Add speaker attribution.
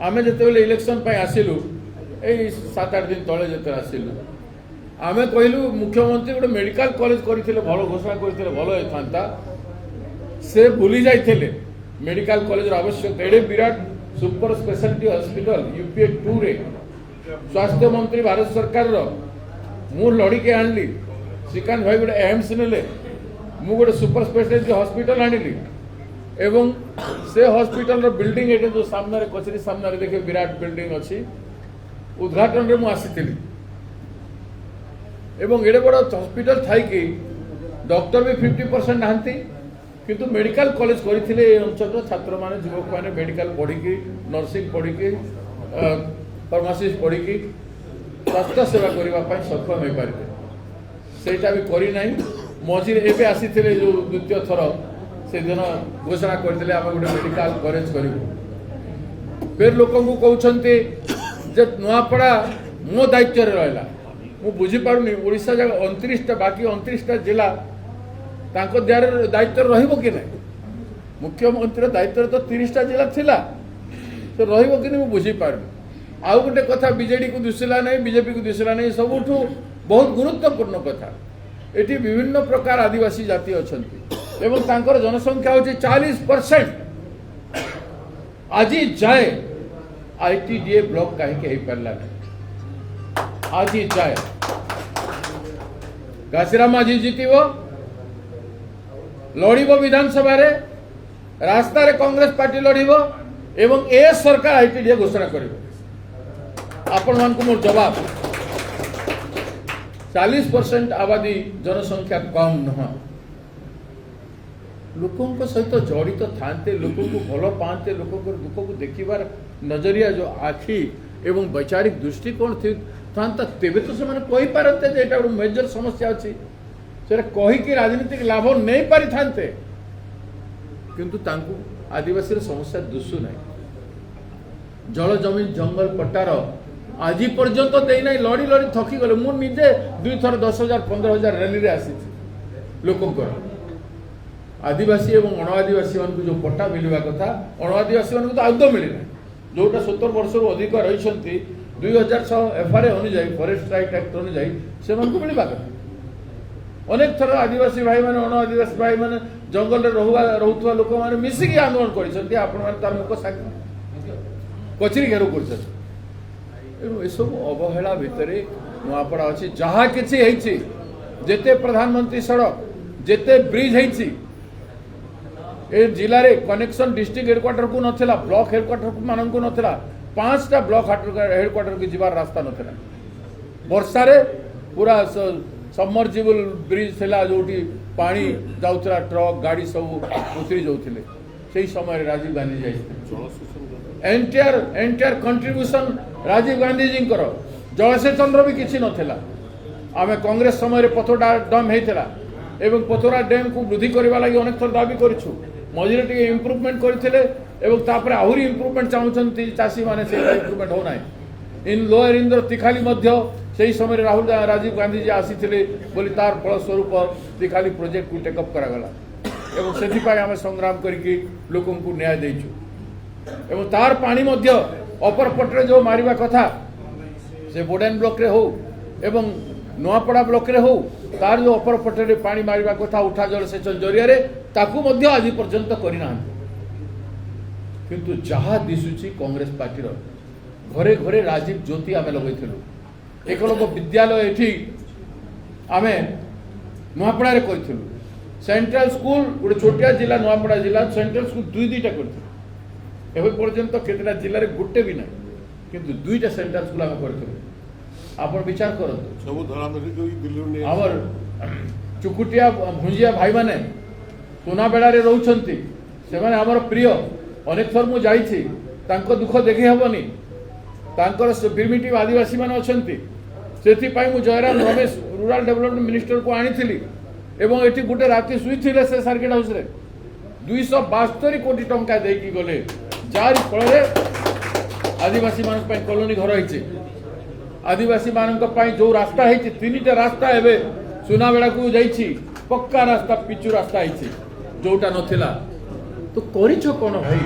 Speaker 1: आमे जिते इलेक्शन आसिलु यही 7-8 दिन तले जिते आसिलु आमे कहलु मुख्यमंत्री गोटे मेडिकल कॉलेज करथिले भलो घोषणा करथिले भलो होता से भूली जाइथिले मेडिकल कॉलेज आवश्यक एडे विराट सुपर स्पेशलिटी हॉस्पिटल यूपीए 2 रे स्वास्थ्य मंत्री भारत सरकार रो मु लड़ी के आनली श्रीकांत भाई गोटे एम्स नेले मु गोटे सुपर स्पेशलिटी हॉस्पिटल आनिली एवं से हॉस्पिटल रो बिल्डिंग एटे जो सामने कचेरी सामने देखे विराट बिल्डिंग अच्छी उद्घाटन रे मु आसीथिली एवं एडे बड़ हॉस्पिटल थाई कि डॉक्टर भी 50% नहांती किंतु मेडिकल कॉलेज करथिले ए अंचल छात्र माने युवक माने मेडिकल पढ़ी की नर्सिंग पढ़ी की फार्मासिस्ट पढ़ी की स्वास्थ्य सेवा करबा पई सक्षम होई पारिते सेटा भी करी नाही मझिरे एबे आसीथिले जो द्वितीय थर से दिन घोषणा करथिले हम गोटे मेडिकल कॉलेज करिवो फिर लोकन को कहउछन्ते जे नुआपड़ा मो दायित्व रे रहला मु बुझी पारुनी ओडिशा जगह 29टा बाकी 29टा जिला तांको दायित्व रहिबो कि नै मुख्यमंत्री दायित्व तो 30टा जिला थिला तो रहिबो कि नै मु बुझी पारुनी आउ गोटे कथा बीजेडी को दुसिला नै बीजेपी को दुसिला नै सबुठु बहुत गुरुत्वपूर्ण कथा एठी विभिन्न प्रकार आदिवासी जाति अछंती एवं तांकर जनसंख्या होची 40% आज जाए आईटीडीए ब्लॉक काहे के हे परला नै आज जाए घासीराम माझी जीतिबो लड़ब विधानसभा रे रास्ता रे कांग्रेस पार्टी लड़ब एवं ए सरकार आईटीडीए घोषणा करिवो आपण मान को मोर जवाब 40% आबादी जनसंख्या कम नह लोकों सहित जड़ित थांते लोकों को भल पाते लोकों दुख को देखिबार नजरिया जो आखि एवं वैचारिक दृष्टिकोण था तेबे तो से कही पारते जे एटा मेजर समस्या अच्छी से कहीकि राजनीतिक लाभ नहीं पारि थांते किंतु तांकु आदिवासी समस्या दुसु नहीं जल जमीन जंगल पट्टार आज पर्यंत देना लड़ी लड़ी थकी गले मु निजे 2 थर 10,000 15,000 रैली रे आसी लोकंकर आदिवासी एवं अणआदिवासी मान जो पट्टा मिलवा कथा अणआदिवासी मान तो आदौ मिलना जोटा 70 वर्ष अधिक रही 2006 एफआरए अनुजाई फॉरेस्ट राइट एक्ट अनुजाई से मिलवा कथा अनेक थर आदिवासी भाई मैंने अणआदिवासी भाई मैंने जंगल रोहुवा लोक मैंने मिसिकी आंदोलन कर मुख साक्षी कचेरी घेर कर सब अवहेला भितर नुआपड़ा अच्छी जहाँ कि जेते प्रधानमंत्री सड़क जेते ब्रिज होती ए जिले में कनेक्शन डिस्ट्रिक्ट हेडक्वार्टर को नथिला ब्लॉक हेडक्वार्टर मान को नथिला 5टा ब्लॉक हेडक्वार्टर की जीवार रास्ता नथिला वर्षा रे पूरा सबमर्जिबल ब्रिज थिला जोटी पानी जाउतरा ट्रक गाड़ी सब उतरी जाउथिले सेही समय राजीव गांधी जाइथिले एंटायर कंट्रीब्यूशन राजीव गांधी जी कर जलसेचन भी किसी नथिला आमे कांग्रेस समय पथोरा डैम होता एवं पथोरा डैम को वृद्धि करने लगी अनेक थर दाबी करूँ मझे टे इम्प्रुवमेंट करते आहरी इम्प्रुवमेंट चाहते चाषी मैंने इम्प्रुवमेंट होना इन लोअर इंद्र तिखाली से समय राहुल राजीव गांधी जी आसी बोली तार फलस्वरूप तिखाली प्रोजेक्ट को टेकअप करागला एवं से आम संग्राम करके लोक न्याय देचु एवं तार पानी अपर पटे जो मारिबा कथा से बोडेन ब्लॉक रे हो एवं नुआपड़ा ब्लॉक रे हो तार जो अपर पटे पानी मारिबा कथा उठा जलसेचन जरिया रे ताकू मध्य आज पर्यंत करना किंतु जहाँ दिशुची कांग्रेस पार्टी घरे घरे राजीव ज्योति आमे लगेथिलु एकलव्य विद्यालय एठी आमे नुआपड़ा रे करथिलु सेंट्रल स्कूल गोटे छोटिया जिला नुआपड़ा जिला सेंट्रल स्कूल 2-2टा करथिलु एवं पर्यंत केतटा जिले में गोटे भी ना किंतु 2टा सेंट्रल स्कूल आम कर आप विचार करूँ आमर चुकुटिया भुंजिया भाई मैंने सुनाबेड़ा रोचंती से आमर प्रिय अनेक थर मुझे दुख देखी हेनी प्रिमिटिव आदिवासी मैंने अच्छा से Jairam Ramesh rural development minister को आनी एवं ये गोटे राति शुई से सर्किट हाउस 272 कोटी टंका देकी गले जार फल आदिवासी मान कॉलोनी घर होती आदिवासी मान जो रास्ता है 3टा रास्ता एवं सुनाबेड़ा को जाइए पक्का रास्ता पिचु रास्ता है जोटा नथिला तो करिछ कौन भाई